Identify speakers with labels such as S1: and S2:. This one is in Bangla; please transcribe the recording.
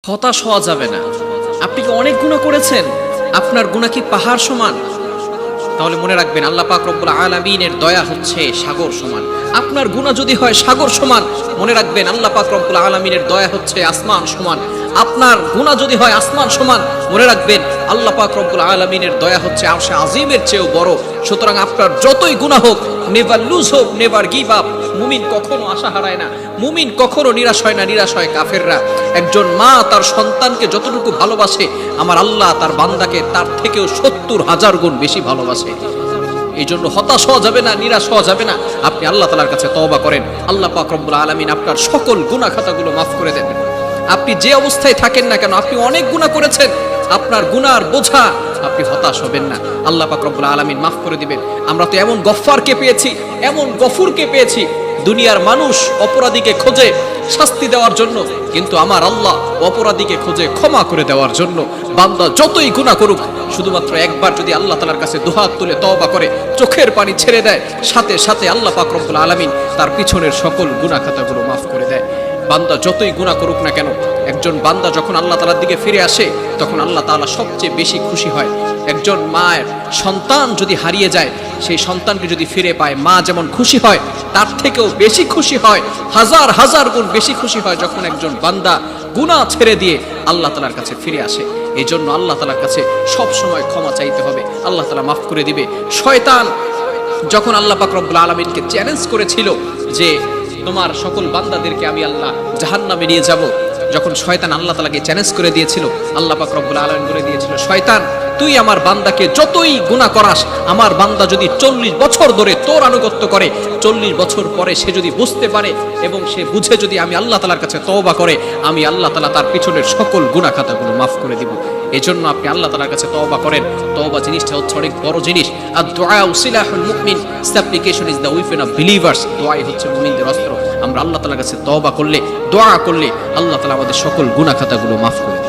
S1: হতাশ হওয়া যাবে না। আপনি কি অনেক গুনাহ করেছেন? আপনার গুনাহ কি পাহাড় সমান? তাহলে মনে রাখবেন আল্লাহ পাক রব্বুল আলামিনের দয়া হচ্ছে সাগর সমান। আপনার গুনাহ যদি হয় সাগর সমান, মনে রাখবেন আল্লাহ পাক রব্বুল আলামিনের দয়া হচ্ছে আসমান সমান। আপনার গুনাহ যদি হয় আসমান সমান, মনে রাখবেন আল্লাহ পাক রব্বুল আলামিনের দয়া হচ্ছে আরশে আজিমের চেয়েও বড়। সুতরাং আপনার যতই গুনাহ হোক, never lose hope, never give up. মুমিন কখনো আশা হারায় না, মুমিন কখনো নিরাশ হয় না, নিরাশ হয় কাফেররা। একজন মা তার সন্তানকে যতটুকু ভালোবাসে, আমার আল্লাহ তার বান্দাকে তার থেকেও ৭০,০০০ গুণ বেশি ভালোবাসে। এই জন্য হতাশ হওয়া যাবে না, নিরাশ হওয়া যাবে না। আপনি আল্লাহ তাআলার কাছে তওবা করেন, আল্লাহ পাক রব্বুল আলামিন আপনার সকল গুনাহ খাতাগুলো মাফ করে দেবেন। আপনি যে অবস্থায় থাকেন না কেন, আপনি অনেক গুনাহ করেছেন, আপনার গুনার বোঝা, আপনি হতাশ হবেন না, আল্লাহ পাক রব্বুল আলামিন মাফ করে দিবেন। আমরা তো এমন গফফারকে পেয়েছি, এমন গফুরকে পেয়েছি। দুনিয়ার মানুষ অপরাধীকে খোঁজে শাস্তি দেওয়ার জন্য, কিন্তু আমার আল্লাহ অপরাধীকে খোঁজে ক্ষমা করে দেওয়ার জন্য। বান্দা যতই গুনাহ করুক, শুধুমাত্র একবার যদি আল্লাহ তাআলার কাছে দুহাত তুলে তওবা করে, চোখের পানি ছেড়ে দেয়, সাথে সাথে আল্লাহ পাক রব্বুল আলামিন তার পিছনের সকল গুনাহ খাতাগুলো মাফ করে দেয়। বান্দা যতই গুনাহ করুক না কেন, একজন বান্দা যখন আল্লাহ তাআলার দিকে ফিরে আসে, তখন আল্লাহ তাআলা সবচেয়ে বেশি খুশি হয়। একজন মায়ের সন্তান যদি হারিয়ে যায়, সেই সন্তানকে যদি ফিরে পায়, মা যেমন খুশি হয়, তার থেকেও বেশি খুশি হয়, হাজার হাজার গুণ বেশি খুশি হয় যখন একজন বান্দা গুনাহ ছেড়ে দিয়ে আল্লাহ তাআলার কাছে ফিরে আসে। এই জন্য আল্লাহ তাআলার কাছে সব সময় ক্ষমা চাইতে হবে, আল্লাহ তাআলা মাফ করে দিবে। শয়তান যখন আল্লাহ পাক রব্বুল আলামিনকে চ্যালেঞ্জ করেছিল যে তোমার সকল বান্দাদেরকে আমি আল্লাহ জাহান্নামে নিয়ে যাব, যখন শয়তান আল্লাহ তাআলাকে চ্যালেঞ্জ করে দিয়েছিল, আল্লাহ পাক রব্বুল আলামিন বলে দিয়েছিল, শয়তান তুই আমার বান্দাকে যতই গুনাহ করাস, আমার বান্দা যদি ৪০ বছর ধরে তোর আনুগত্য করে, ৪০ বছর পরে সে যদি বুঝতে পারে এবং সে বুঝে যদি আমি আল্লাহ তাআলার কাছে তওবা করে, আমি আল্লাহ তাআলা তার পিছনের সকল গুনাহ খাতাগুলো মাফ করে দিব। এজন্য আপনি আল্লাহ তাআলার কাছে তওবা করেন। তওবা জিনিসটা হচ্ছে অনেক বড় জিনিস। আর দুআ সিলাহুল মুমিন, সাপ্লিকেশন is the weapon of believers. দোয়াই হচ্ছে মুমিনদের অস্ত্র। আমরা আল্লাহ তাআলার কাছে তওবা করলে, দোয়া করলে, আল্লাহ তাআলা আমাদের সকল গুনাহ খাতাগুলো মাফ করে দেন।